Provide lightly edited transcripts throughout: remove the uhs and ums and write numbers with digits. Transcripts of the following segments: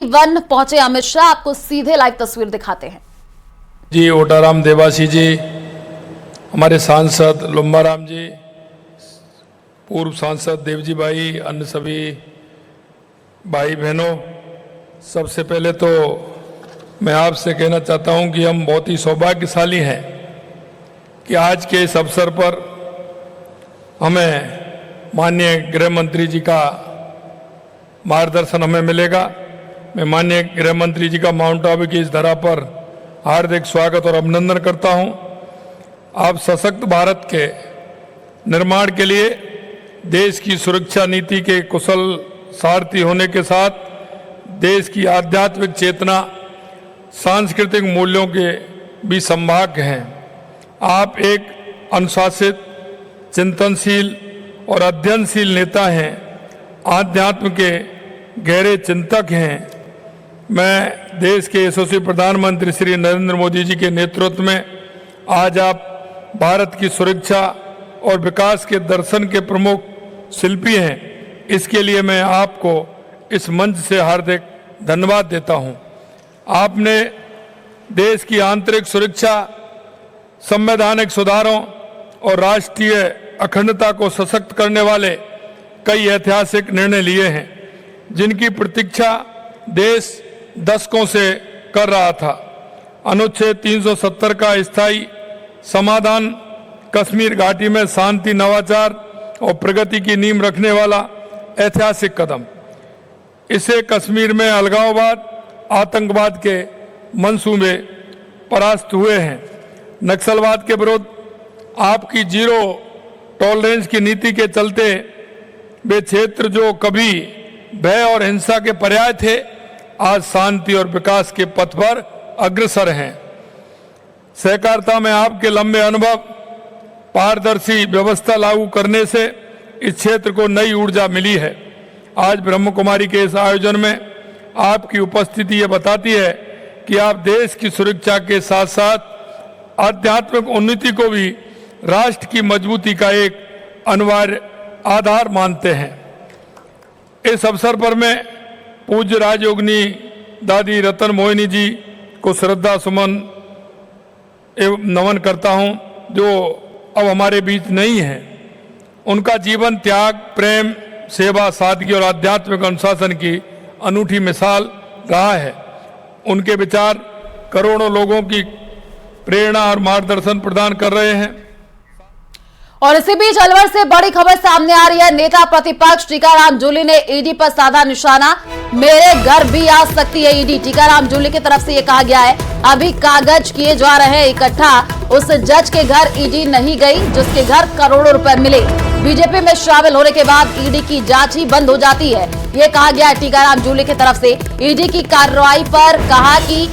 One पहुंचे अमित शाह, आपको सीधे लाइव तस्वीर दिखाते हैं। जी ओटाराम देवासी जी, हमारे सांसद लुम्बाराम जी, पूर्व सांसद देवजी भाई, अन्य सभी भाई बहनों, सबसे पहले तो मैं आपसे कहना चाहता हूं कि हम बहुत ही सौभाग्यशाली हैं कि आज के इस अवसर पर हमें माननीय गृह मंत्री जी का मार्गदर्शन हमें मिलेगा। मैं माननीय गृह मंत्री जी का माउंट आबू की इस धरा पर हार्दिक स्वागत और अभिनंदन करता हूं। आप सशक्त भारत के निर्माण के लिए देश की सुरक्षा नीति के कुशल सारथी होने के साथ देश की आध्यात्मिक चेतना, सांस्कृतिक मूल्यों के भी संवाहक हैं। आप एक अनुशासित, चिंतनशील और अध्ययनशील नेता हैं, आध्यात्म के गहरे चिंतक हैं। मैं देश के यशस्वी प्रधानमंत्री श्री नरेंद्र मोदी जी के नेतृत्व में आज आप भारत की सुरक्षा और विकास के दर्शन के प्रमुख शिल्पी हैं। इसके लिए मैं आपको इस मंच से हार्दिक धन्यवाद देता हूं। आपने देश की आंतरिक सुरक्षा, संवैधानिक सुधारों और राष्ट्रीय अखंडता को सशक्त करने वाले कई ऐतिहासिक निर्णय लिए हैं, जिनकी प्रतीक्षा देश दशकों से कर रहा था। अनुच्छेद 370 का स्थायी समाधान कश्मीर घाटी में शांति, नवाचार और प्रगति की नींव रखने वाला ऐतिहासिक कदम। इससे कश्मीर में अलगाववाद, आतंकवाद के मंसूबे परास्त हुए हैं। नक्सलवाद के विरुद्ध आपकी जीरो टॉलरेंस की नीति के चलते वे क्षेत्र जो कभी भय और हिंसा के पर्याय थे, आज शांति और विकास के पथ पर अग्रसर हैं। सहकारिता में आपके लंबे अनुभव, पारदर्शी व्यवस्था लागू करने से इस क्षेत्र को नई ऊर्जा मिली है। आज ब्रह्म कुमारी के इस आयोजन में आपकी उपस्थिति ये बताती है कि आप देश की सुरक्षा के साथ साथ आध्यात्मिक उन्नति को भी राष्ट्र की मजबूती का एक अनिवार्य आधार मानते हैं। इस अवसर पर मैं पूज्य राजयोगिनी दादी रतन मोहिनी जी को श्रद्धा सुमन एवं नमन करता हूं, जो अब हमारे बीच नहीं है। उनका जीवन त्याग, प्रेम, सेवा, सादगी और आध्यात्मिक अनुशासन की अनूठी मिसाल रहा है। उनके विचार करोड़ों लोगों की प्रेरणा और मार्गदर्शन प्रदान कर रहे हैं। और इसी बीच अलवर से बड़ी खबर सामने आ रही है। नेता प्रतिपक्ष टीकाराम जूली ने ईडी पर साधा निशाना। मेरे घर भी आ सकती है ईडी। टीकाराम जूली की तरफ से यह कहा गया है। अभी कागज किए जा रहे हैं इकट्ठा। उस जज के घर ईडी नहीं गई जिसके घर करोड़ों रुपए मिले। बीजेपी में शामिल होने के बाद ईडी की जांच ही बंद हो जाती है, ये कहा गया है टीकाराम जूली की तरफ से। ईडी की कार्रवाई पर कहा कि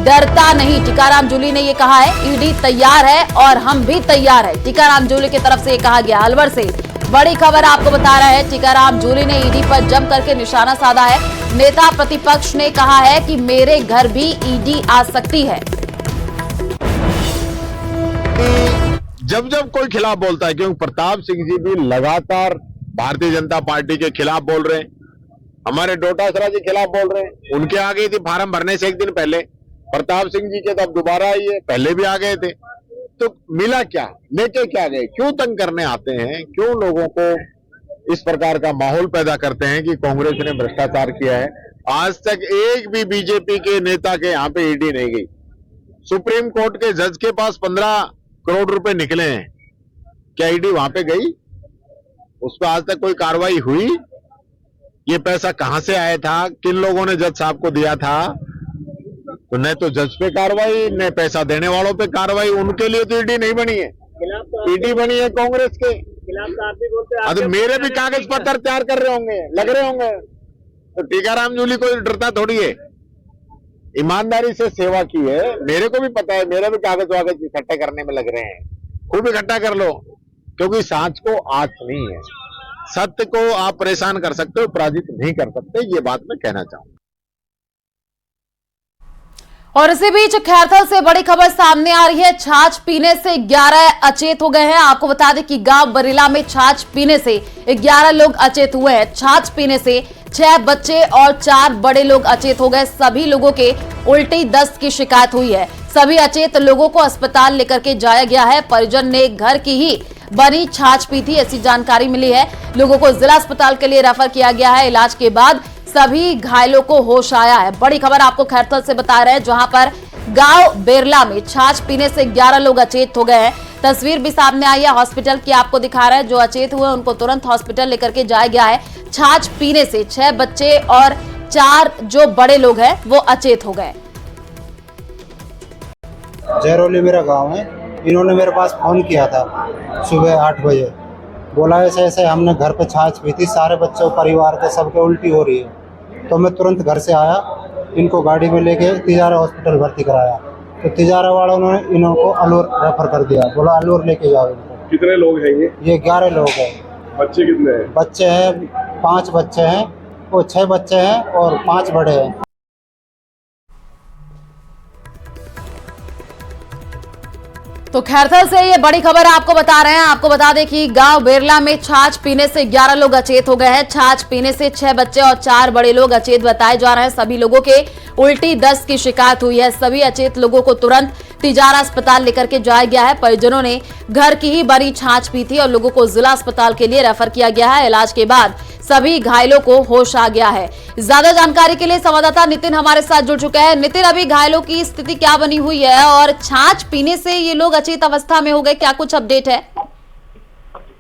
डरता नहीं। टीकाराम जूली ने ये कहा है ईडी तैयार है और हम भी तैयार है। टीकाराम जूली की तरफ से ये कहा गया। अलवर से बड़ी खबर आपको बता रहा है। टीकाराम जूली ने ईडी पर जम करके निशाना साधा है। नेता प्रतिपक्ष ने कहा है कि मेरे घर भी ईडी आ सकती है। जब जब कोई खिलाफ बोलता है, क्योंकि प्रताप सिंह जी भी लगातार भारतीय जनता पार्टी के खिलाफ बोल रहे हैं, हमारे डोटासरा जी खिलाफ बोल रहे हैं। उनके आ गई थी फार्म भरने से एक दिन पहले। प्रताप सिंह जी के तो अब दोबारा आई है, पहले भी आ गए थे। तो मिला क्या, लेके क्या गए, क्यों तंग करने आते हैं, क्यों लोगों को इस प्रकार का माहौल पैदा करते हैं कि कांग्रेस ने भ्रष्टाचार किया है। आज तक एक भी बीजेपी के नेता के यहाँ पे ईडी नहीं गई। सुप्रीम कोर्ट के जज के पास 15 करोड़ रुपए निकले हैं, क्या ईडी वहां पे गई? उस पर आज तक कोई कार्रवाई हुई? ये पैसा कहां से आया था, किन लोगों ने जज साहब को दिया था? तो न तो जज पे कार्रवाई, न पैसा देने वालों पे कार्रवाई। उनके लिए तो ईडी नहीं बनी है, ईडी बनी है कांग्रेस के खिलाफ। तो मेरे भी कागज पत्र तैयार कर रहे होंगे, लग रहे होंगे। तो टीकाराम जूली को डरता थोड़ी है, ईमानदारी से सेवा की है। मेरे को भी पता है, मेरे भी कागज वागज इकट्ठे करने में लग रहे हैं। खूब इकट्ठा कर लो, क्योंकि सांच को आंच नहीं है। सत्य को आप परेशान कर सकते हो, पराजित नहीं कर सकते। ये बात मैं कहना चाहूंगा। और इसी बीच खैरथल से बड़ी खबर सामने आ रही है। छाछ पीने से 11 अचेत हो गए हैं। आपको बता दें कि गांव बरेला में छाछ पीने से 11 लोग अचेत हुए हैं। छाछ पीने से 6 बच्चे और 4 बड़े लोग अचेत हो गए। सभी लोगों के उल्टी दस्त की शिकायत हुई है। सभी अचेत लोगों को अस्पताल लेकर के जाया गया है। परिजन ने घर की ही बनी छाछ पी थी, ऐसी जानकारी मिली है। लोगों को जिला अस्पताल के लिए रेफर किया गया है। इलाज के बाद सभी घायलों को होश आया है। बड़ी खबर आपको खैरथल से बता रहे हैं, जहां पर गांव बेरला में छाछ पीने से 11 लोग अचेत हो गए हैं। तस्वीर भी सामने आई है हॉस्पिटल की, आपको दिखा रहे हैं। जो अचेत हुए उनको तुरंत हॉस्पिटल लेकर के जाया गया है। छाछ पीने से 6 बच्चे और 4 जो बड़े लोग हैं वो अचेत हो गए। जयरोली मेरा गांव है। इन्होंने मेरे पास फ़ोन किया था सुबह 8 बजे, बोला ऐसे ऐसे हमने घर पे छाछ पी थी, सारे बच्चों परिवार के सबके उल्टी हो रही है। तो मैं तुरंत घर से आया, इनको गाड़ी में लेके तिजारा हॉस्पिटल भर्ती कराया। तो तिजारा वालों ने इनको अलवर रेफर कर दिया, बोला अलवर लेके जाओ इनको। कितने लोग हैं ये? 11 लोग हैं। बच्चे कितने हैं? बच्चे हैं 5 बच्चे हैं, वो 6 बच्चे हैं और 5 बड़े हैं। तो खैरथल से ये बड़ी खबर आपको बता रहे हैं। आपको बता दें कि गांव बेरला में छाछ पीने से 11 लोग अचेत हो गए हैं। छाछ पीने से 6 बच्चे और 4 बड़े लोग अचेत बताए जा रहे हैं। सभी लोगों के उल्टी दस्त की शिकायत हुई है। सभी अचेत लोगों को तुरंत तिजारा अस्पताल लेकर के जाया गया है। परिजनों ने घर की ही बनी छाछ पी थी और लोगों को जिला अस्पताल के लिए रेफर किया गया है। इलाज के बाद सभी घायलों को होश आ गया है। ज्यादा जानकारी के लिए संवाददाता नितिन हमारे साथ जुड़ चुके हैं। नितिन, अभी घायलों की स्थिति क्या बनी हुई है और छाछ पीने से ये लोग अचेत अवस्था में हो गए, क्या कुछ अपडेट है?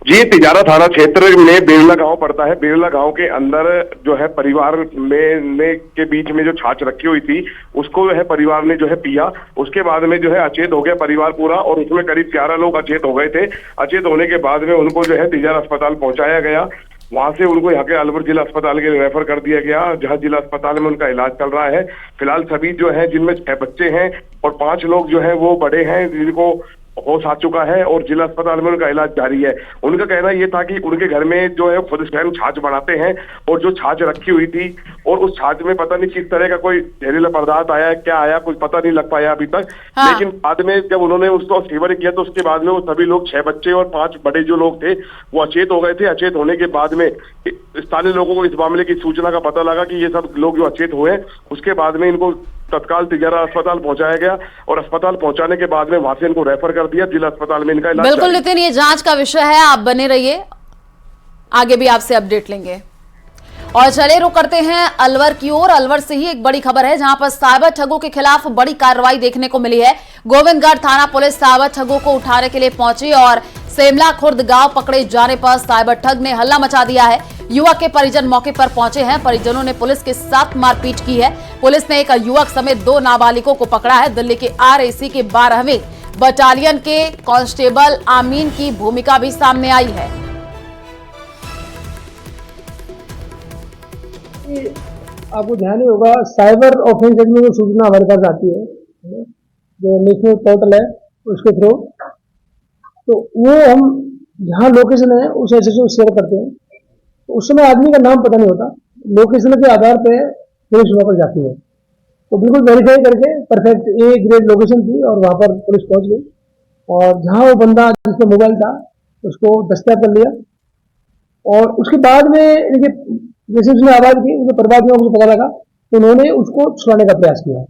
जी, तिजारा थाना क्षेत्र में बेरला गांव पड़ता है। बेरला गांव के अंदर जो है परिवार में के बीच में जो छाछ रखी हुई थी उसको जो है परिवार ने जो है पिया। उसके बाद में जो है अचेत हो गया परिवार पूरा, और उसमें करीब 11 लोग अचेत हो गए थे। अचेत होने के बाद में उनको जो है तिजारा अस्पताल पहुंचाया गया। वहां से उनको यहाँ के अलवर जिला अस्पताल के लिए रेफर कर दिया गया, जहाँ जिला अस्पताल में उनका इलाज चल रहा है। फिलहाल सभी जो है, जिनमें 6 बच्चे हैं और 5 लोग जो है वो बड़े हैं, जिनको होश आ चुका है और जिला अस्पताल में उनका इलाज जारी है। उनका कहना ये था कि उनके घर में जो है खुद स्वयं छाछ बनाते हैं और जो छाछ रखी हुई थी और उस छाछ में पता नहीं किस तरह का कोई जहरीला पदार्थ आया, क्या आया, कुछ पता नहीं लग पाया अभी तक। हाँ। लेकिन बाद में जब उन्होंने उसको सेवन किया तो उसके बाद में वो सभी लोग 6 बच्चे और 5 बड़े जो लोग थे वो अचेत हो गए थे। अचेत होने के बाद में स्थानीय लोगों को इस मामले की सूचना का पता लगा कि ये सब लोग जो अचेत हुए, उसके बाद में इनको तत्काल तिजारा अस्पताल पहुंचाया गया और अस्पताल पहुंचाने के बाद में वहां से इनको रेफर कर दिया जिला अस्पताल में इनका इलाज। बिल्कुल नितिन, ये जांच का विषय है, आप बने रहिए, आगे भी आपसे अपडेट लेंगे। और चलिए रुक करते हैं अलवर की ओर। अलवर से ही एक बड़ी खबर है, जहां पर साइबर ठगों के खिलाफ बड़ी कार्रवाई देखने को मिली है। गोविंदगढ़ थाना पुलिस साइबर ठगों को उठाने के लिए पहुंची और सेमला खुर्द गांव पकड़े जाने पर साइबर ठग ने हल्ला मचा दिया है। युवक के परिजन मौके पर पहुंचे हैं। परिजनों ने पुलिस के साथ मारपीट की है। पुलिस ने एक युवक समेत 2 नाबालिगों को पकड़ा है। दिल्ली के RAC के 12वीं बटालियन के कांस्टेबल आमीन की भूमिका भी सामने आई है। आपको ध्यान ही होगा, साइबर ऑफेंस एक्ट में जो सूचना हमारे पास आती है, जो नेशनल पोर्टल है उसके थ्रू, तो वो हम जहाँ लोकेशन है उस एसएचओ को शेयर करते हैं। तो उस समय आदमी का नाम पता नहीं होता, लोकेशन के आधार पे पुलिस वहाँ पर जाती है। तो बिल्कुल वेरीफाई करके परफेक्ट A ग्रेड लोकेशन थी और वहाँ पर पुलिस पहुँच गई और जहाँ वो बंदा जिसका मोबाइल था उसको दस्तयाब कर लिया। और उसके बाद में इनके जैसे उसने आवाज की, उनके परिवार में मुझे पता लगा तो उन्होंने उसको छुड़ाने का प्रयास किया।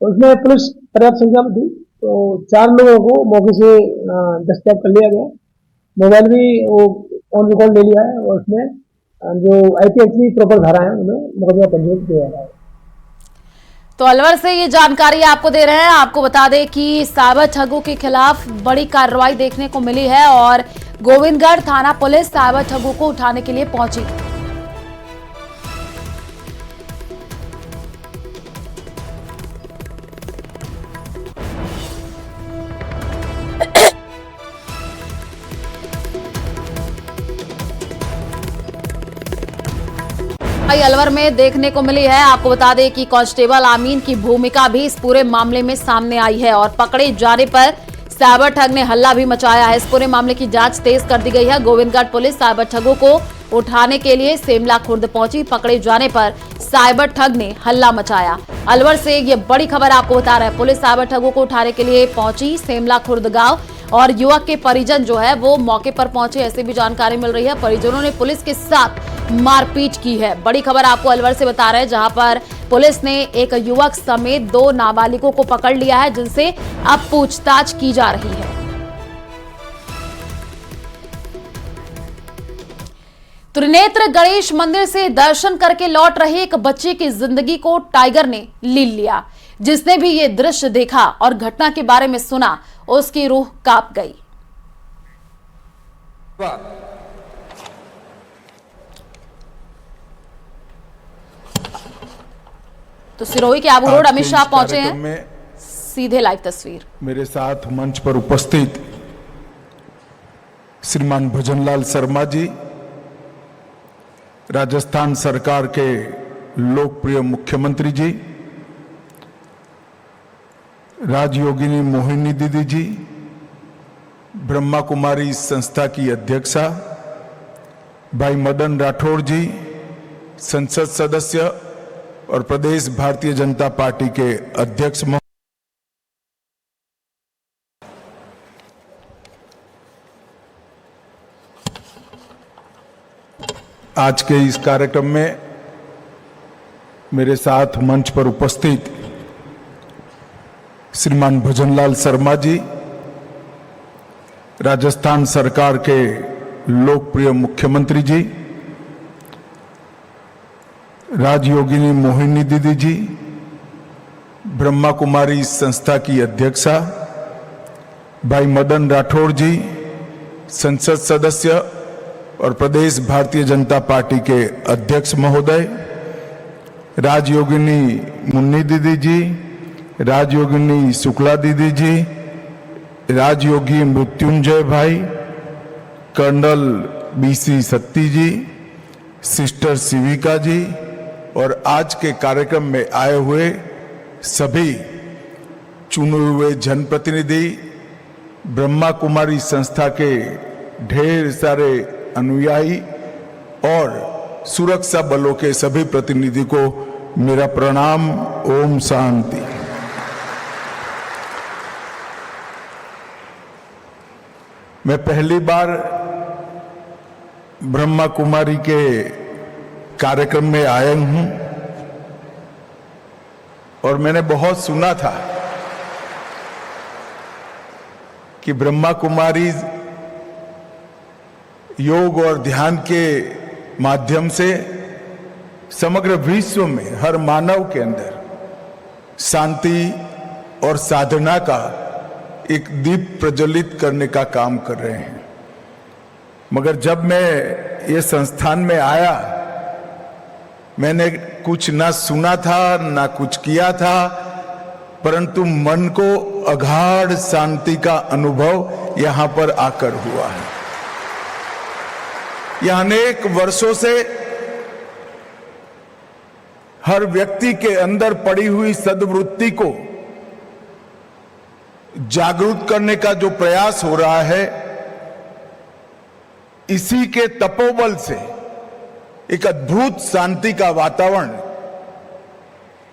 तो उसमें पुलिस पर्याप्त संख्या में थी, तो 4 लोगों को मौके से दस्तयाब कर लिया गया। मोबाइल भी वो ऑन रिकॉर्ड ले लिया है और उसमें जो IPAC की प्रॉपर धारा है उन्हें मुकदमा पंजीकृत किया गया है। तो अलवर से ये जानकारी आपको दे रहे हैं। आपको बता दें कि साइबर ठगों के खिलाफ बड़ी कार्रवाई देखने को मिली है और गोविंदगढ़ थाना पुलिस साइबर ठगों को उठाने के लिए पहुंची। अलवर में देखने को मिली है। आपको बता दें कि कांस्टेबल आमीन की भूमिका भी इस पूरे मामले में सामने आई है और पकड़े जाने पर साइबर ठग ने हल्ला भी मचाया है। इस पूरे मामले की जांच तेज कर दी गई है। गोविंदगढ़ पुलिस साइबर ठगों को उठाने के लिए सेमला खुर्द पहुंची। पकड़े जाने पर साइबर ठग ने हल्ला मचाया। अलवर से ये बड़ी खबर आपको बता रहा है, पुलिस साइबर ठगों को उठाने के लिए पहुंची सेमला खुर्द गांव और युवक के परिजन जो है वो मौके पर पहुंचे, ऐसी भी जानकारी मिल रही है। परिजनों ने पुलिस के साथ मारपीट की है। बड़ी खबर आपको अलवर से बता रहे हैं, जहां पर पुलिस ने एक युवक समेत 2 नाबालिगों को पकड़ लिया है, जिनसे अब पूछताछ की जा रही है। त्रिनेत्र गणेश मंदिर से दर्शन करके लौट रहे एक बच्चे की जिंदगी को टाइगर ने लील लिया। जिसने भी ये दृश्य देखा और घटना के बारे में सुना, उसकी रूह कांप गई। तो सिरोही के आबू रोड अमित शाह पहुंचे हैं, सीधे लाइव तस्वीर। मेरे साथ मंच पर उपस्थित श्रीमान भजनलाल शर्मा जी, राजस्थान सरकार के लोकप्रिय मुख्यमंत्री जी, राजयोगिनी मोहिनी दीदी जी, ब्रह्मा कुमारी संस्था की अध्यक्षा भाई मदन राठौड़ जी, संसद सदस्य और प्रदेश भारतीय जनता पार्टी के अध्यक्ष आज के इस कार्यक्रम में मेरे साथ मंच पर उपस्थित श्रीमान भजनलाल शर्मा जी, राजस्थान सरकार के लोकप्रिय मुख्यमंत्री जी, राजयोगिनी मोहिनी दीदी जी, ब्रह्मा कुमारी संस्था की अध्यक्षा भाई मदन राठौड़ जी, संसद सदस्य और प्रदेश भारतीय जनता पार्टी के अध्यक्ष महोदय, राजयोगिनी मुन्नी दीदी जी, राजयोगिनी शुक्ला दीदी जी, राजयोगी मृत्युंजय भाई, कर्नल बीसी सत्ती जी, सिस्टर शिविका जी और आज के कार्यक्रम में आए हुए सभी चुने हुए जनप्रतिनिधि, ब्रह्मा कुमारी संस्था के ढेर सारे अनुयायी और सुरक्षा बलों के सभी प्रतिनिधि को मेरा प्रणाम। ओम शांति। मैं पहली बार ब्रह्मा कुमारी के कार्यक्रम में आया हूं और मैंने बहुत सुना था कि ब्रह्मा कुमारी योग और ध्यान के माध्यम से समग्र विश्व में हर मानव के अंदर शांति और साधना का एक दीप प्रज्वलित करने का काम कर रहे हैं। मगर जब मैं ये संस्थान में आया, मैंने कुछ ना सुना था ना कुछ किया था, परंतु मन को अगाध शांति का अनुभव यहां पर आकर हुआ है। यह अनेक वर्षों से हर व्यक्ति के अंदर पड़ी हुई सद्वृत्ति को जागरूक करने का जो प्रयास हो रहा है, इसी के तपोबल से एक अद्भुत शांति का वातावरण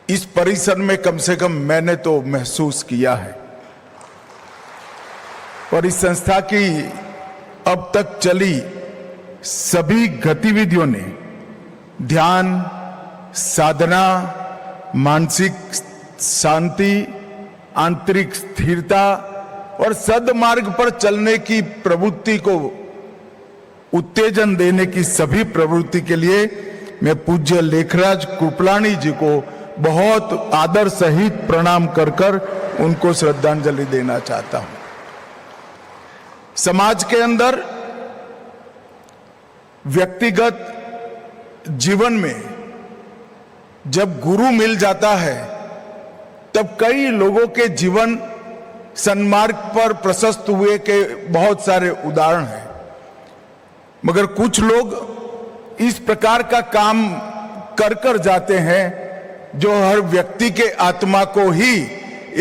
इस परिसर में कम से कम मैंने तो महसूस किया है। और इस संस्था की अब तक चली सभी गतिविधियों ने ध्यान, साधना, मानसिक शांति, आंतरिक स्थिरता और सद्मार्ग पर चलने की प्रवृत्ति को उत्तेजन देने की सभी प्रवृत्ति के लिए मैं पूज्य लेखराज कृपलानी जी को बहुत आदर सहित प्रणाम कर उनको श्रद्धांजलि देना चाहता हूं। समाज के अंदर व्यक्तिगत जीवन में जब गुरु मिल जाता है, तब कई लोगों के जीवन सन्मार्ग पर प्रशस्त हुए के बहुत सारे उदाहरण हैं। मगर कुछ लोग इस प्रकार का काम कर जाते हैं जो हर व्यक्ति के आत्मा को ही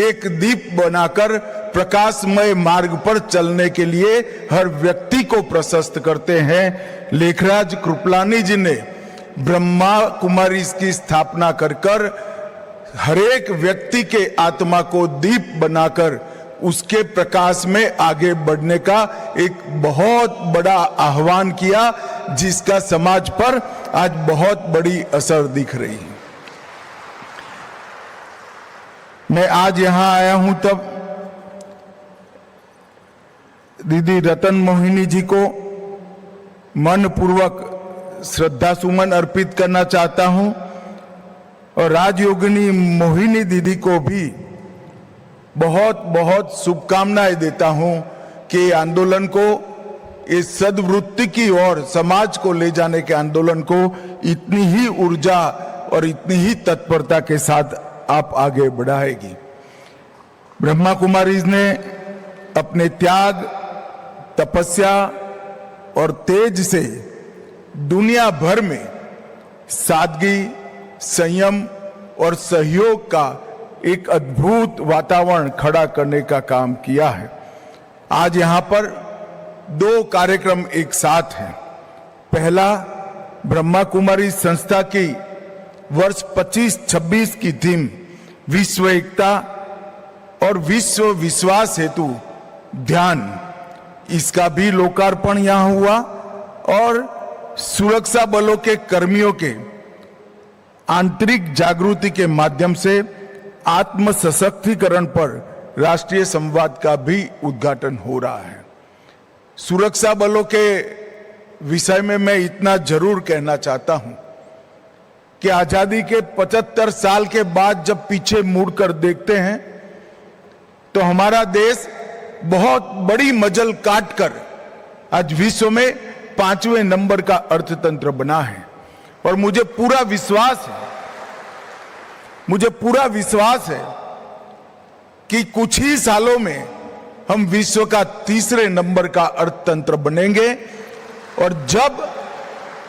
एक दीप बनाकर प्रकाशमय मार्ग पर चलने के लिए हर व्यक्ति को प्रशस्त करते हैं। लेखराज कृपलानी जी ने ब्रह्मा कुमारी की स्थापना कर हरेक व्यक्ति के आत्मा को दीप बनाकर उसके प्रकाश में आगे बढ़ने का एक बहुत बड़ा आह्वान किया। जिसका समाज पर आज बहुत बड़ी असर दिख रही है। मैं आज यहां आया हूं तब दीदी रतन मोहिनी जी को मनपूर्वक श्रद्धा सुमन अर्पित करना चाहता हूं और राजयोगिनी मोहिनी दीदी को भी बहुत बहुत शुभकामनाएं देता हूं कि आंदोलन को इस सद्वृत्ति की ओर समाज को ले जाने के आंदोलन को इतनी ही ऊर्जा और इतनी ही तत्परता के साथ आप आगे बढ़ाएगी। ब्रह्मा कुमारीज ने अपने त्याग, तपस्या और तेज से दुनिया भर में सादगी, संयम और सहयोग का एक अद्भुत वातावरण खड़ा करने का काम किया है। आज यहां पर 2 कार्यक्रम एक साथ हैं। पहला, ब्रह्मा कुमारी संस्था की वर्ष 25-26 की थीम विश्व एकता और विश्व विश्वास हेतु ध्यान, इसका भी लोकार्पण यहां हुआ और सुरक्षा बलों के कर्मियों के आंतरिक जागृति के माध्यम से आत्म सशक्तिकरण पर राष्ट्रीय संवाद का भी उद्घाटन हो रहा है। सुरक्षा बलों के विषय में मैं इतना जरूर कहना चाहता हूं कि आजादी के 75 साल के बाद जब पीछे मुड़कर देखते हैं तो हमारा देश बहुत बड़ी मजल काटकर आज विश्व में 5वें नंबर का अर्थतंत्र बना है और मुझे पूरा विश्वास है कि कुछ ही सालों में हम विश्व का 3रे नंबर का अर्थतंत्र बनेंगे और जब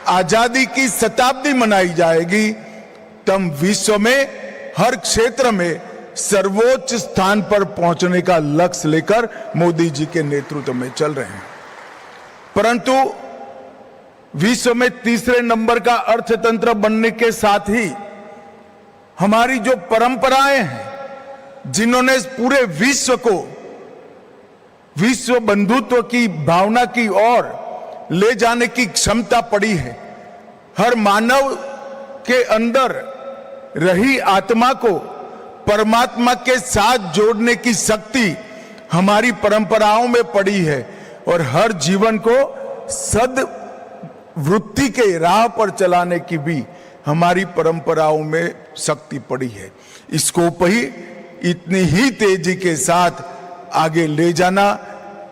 आजादी की शताब्दी मनाई जाएगी तब विश्व में हर क्षेत्र में सर्वोच्च स्थान पर पहुंचने का लक्ष्य लेकर मोदी जी के नेतृत्व में चल रहे हैं। परंतु विश्व में 3रे नंबर का अर्थतंत्र बनने के साथ ही हमारी जो परंपराएं हैं, जिन्होंने पूरे विश्व को विश्व बंधुत्व की भावना की ओर ले जाने की क्षमता पड़ी है, हर मानव के अंदर रही आत्मा को परमात्मा के साथ जोड़ने की शक्ति हमारी परंपराओं में पड़ी है और हर जीवन को सद वृत्ति के राह पर चलाने की भी हमारी परंपराओं में शक्ति पड़ी है। इसको ही इतनी ही तेजी के साथ आगे ले जाना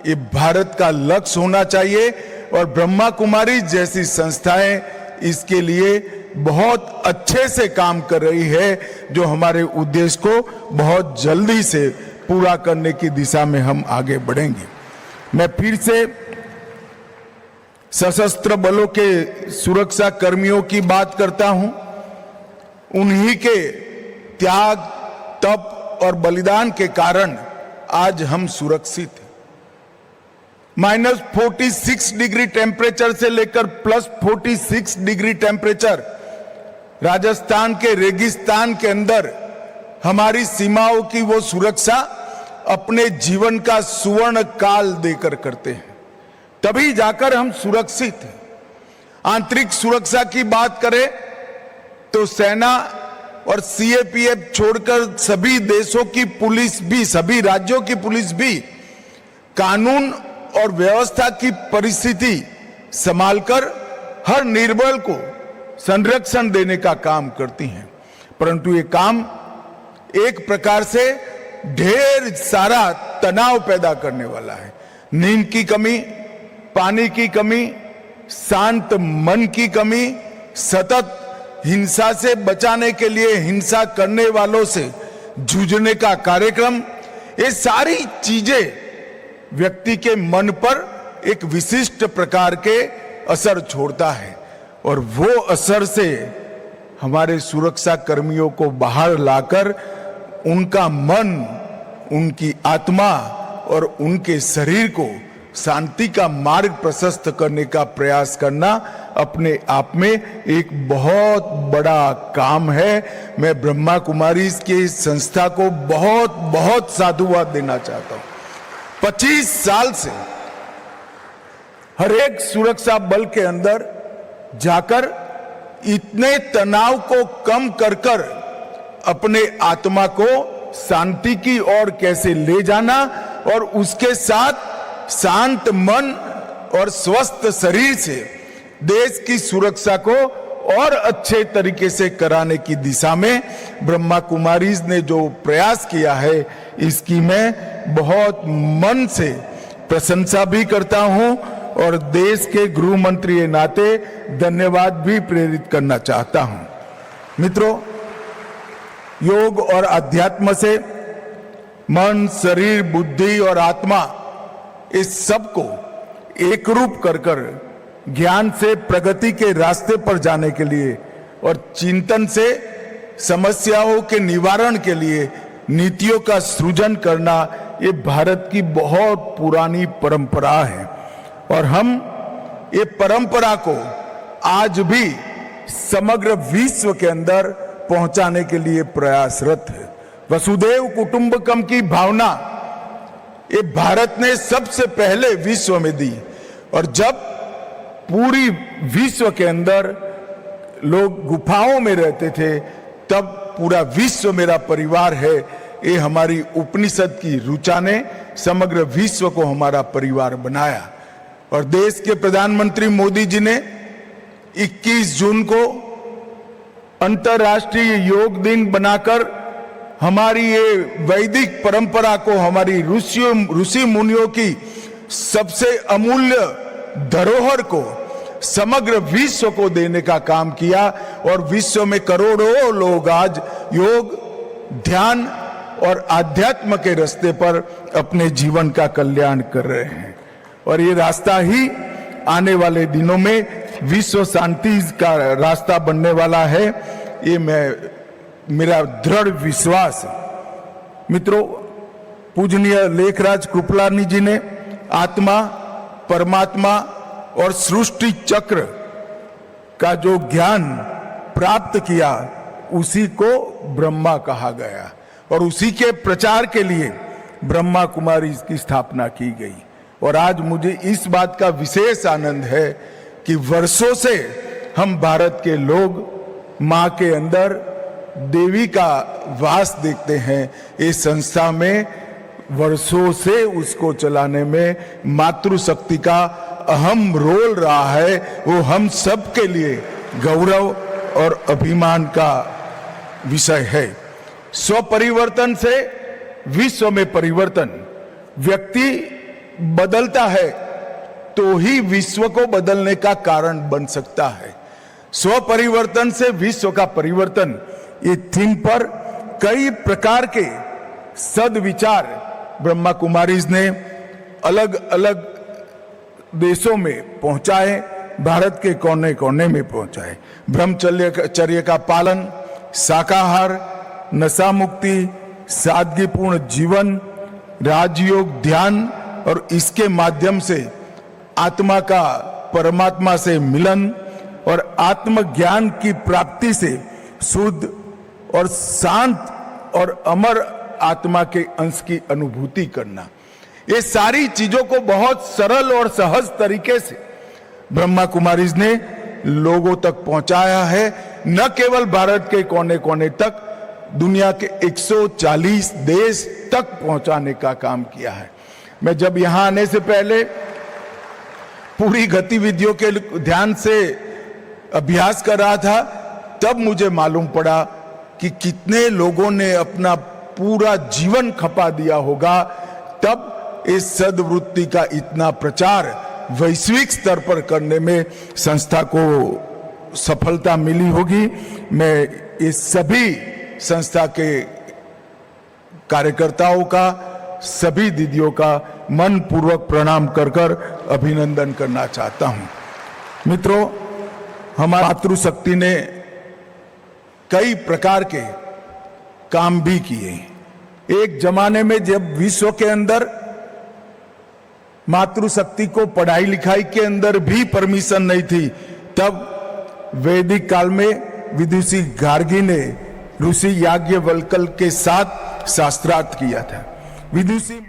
ये भारत का लक्ष्य होना चाहिए और ब्रह्मा कुमारी जैसी संस्थाएं इसके लिए बहुत अच्छे से काम कर रही है, जो हमारे उद्देश्य को बहुत जल्दी से पूरा करने की दिशा में हम आगे बढ़ेंगे। मैं फिर से सशस्त्र बलों के सुरक्षा कर्मियों की बात करता हूं। उन्हीं के त्याग, तप और बलिदान के कारण आज हम सुरक्षित हैं। -46 डिग्री टेम्परेचर से लेकर +46 डिग्री टेम्परेचर राजस्थान के रेगिस्तान के अंदर हमारी सीमाओं की वो सुरक्षा अपने जीवन का सुवर्ण काल देकर करते हैं, तभी जाकर हम सुरक्षित हैं। आंतरिक सुरक्षा की बात करें तो सेना और सीएपीएफ छोड़कर सभी देशों की पुलिस भी, सभी राज्यों की पुलिस भी कानून और व्यवस्था की परिस्थिति संभालकर हर निर्बल को संरक्षण देने का काम करती हैं। परंतु ये काम एक प्रकार से ढेर सारा तनाव पैदा करने वाला है। नींद की कमी, पानी की कमी, शांत मन की कमी, सतत हिंसा से बचाने के लिए हिंसा करने वालों से जूझने का कार्यक्रम, ये सारी चीजें व्यक्ति के मन पर एक विशिष्ट प्रकार के असर छोड़ता है और वो असर से हमारे सुरक्षा कर्मियों को बाहर लाकर उनका मन, उनकी आत्मा और उनके शरीर को शांति का मार्ग प्रशस्त करने का प्रयास करना अपने आप में एक बहुत बड़ा काम है। मैं ब्रह्मा कुमारी की संस्था को बहुत बहुत साधुवाद देना चाहता हूं। 25 साल से हर एक सुरक्षा बल के अंदर जाकर इतने तनाव को कम कर कर अपने आत्मा को शांति की ओर कैसे ले जाना और उसके साथ शांत मन और स्वस्थ शरीर से देश की सुरक्षा को और अच्छे तरीके से कराने की दिशा में ब्रह्मा कुमारीज ने जो प्रयास किया है, इसकी मैं बहुत मन से प्रशंसा भी करता हूं और देश के गृह मंत्री के नाते धन्यवाद भी प्रेरित करना चाहता हूं। मित्रों, योग और अध्यात्म से मन, शरीर, बुद्धि और आत्मा इस सब को एक रूप कर कर ज्ञान से प्रगति के रास्ते पर जाने के लिए और चिंतन से समस्याओं के निवारण के लिए नीतियों का सृजन करना, ये भारत की बहुत पुरानी परंपरा है और हम ये परंपरा को आज भी समग्र विश्व के अंदर पहुंचाने के लिए प्रयासरत है। वसुधैव कुटुंबकम की भावना ये भारत ने सबसे पहले विश्व में दी और जब पूरी विश्व के अंदर लोग गुफाओं में रहते थे तब पूरा विश्व मेरा परिवार है, ये हमारी उपनिषद की ऋचा ने समग्र विश्व को हमारा परिवार बनाया। और देश के प्रधानमंत्री मोदी जी ने 21 जून को अंतर्राष्ट्रीय योग दिन बनाकर हमारी ये वैदिक परंपरा को, हमारी ऋषि मुनियों की सबसे अमूल्य धरोहर को समग्र विश्व को देने का काम किया और विश्व में करोड़ों लोग आज योग, ध्यान और आध्यात्म के रास्ते पर अपने जीवन का कल्याण कर रहे हैं और ये रास्ता ही आने वाले दिनों में विश्व शांति का रास्ता बनने वाला है, ये मेरा दृढ़ विश्वास है। मित्रों, पूजनीय लेखराज कृपलानी जी ने आत्मा, परमात्मा और सृष्टि चक्र का जो ज्ञान प्राप्त किया, उसी को ब्रह्मा कहा गया और उसी के प्रचार के लिए ब्रह्मा कुमारी की स्थापना की गई। और आज मुझे इस बात का विशेष आनंद है कि वर्षों से हम भारत के लोग मां के अंदर देवी का वास देखते हैं। इस संस्था में वर्षों से उसको चलाने में मातृशक्ति का अहम रोल रहा है, वो हम सब के लिए गौरव और अभिमान का विषय है। स्व परिवर्तन से विश्व में परिवर्तन। व्यक्ति बदलता है तो ही विश्व को बदलने का कारण बन सकता है। स्व परिवर्तन से विश्व का परिवर्तन, ये थीम पर कई प्रकार के सद्विचार ब्रह्मा कुमारीज ने अलग अलग देशों में पहुंचाए, भारत के कोने कोने में पहुंचाए। ब्रह्मचर्य का पालन, शाकाहार, नशा मुक्ति, सादगीपूर्ण जीवन, राजयोग, ध्यान और इसके माध्यम से आत्मा का परमात्मा से मिलन और आत्मज्ञान की प्राप्ति से शुद्ध और शांत और अमर आत्मा के अंश की अनुभूति करना, ये सारी चीजों को बहुत सरल और सहज तरीके से ब्रह्मा कुमारीज ने लोगों तक पहुंचाया है। न केवल भारत के कोने कोने तक, दुनिया के 140 देश तक पहुंचाने का काम किया है। मैं जब यहां आने से पहले पूरी गतिविधियों के ध्यान से अभ्यास कर रहा था, तब मुझे मालूम पड़ा कि कितने लोगों ने अपना पूरा जीवन खपा दिया होगा, तब इस सद्वृत्ति का इतना प्रचार वैश्विक स्तर पर करने में संस्था को सफलता मिली होगी। मैं इस सभी संस्था के कार्यकर्ताओं का, सभी दीदियों का मन पूर्वक प्रणाम कर कर अभिनंदन करना चाहता हूं। मित्रों, हमारी मातृशक्ति ने कई प्रकार के काम भी किए। एक जमाने में जब विश्व के अंदर मातृशक्ति को पढ़ाई लिखाई के अंदर भी परमिशन नहीं थी, तब वैदिक काल में विदुषी गार्गी ने ऋषि याज्ञवल्क्य के साथ शास्त्रार्थ किया था। विदुषी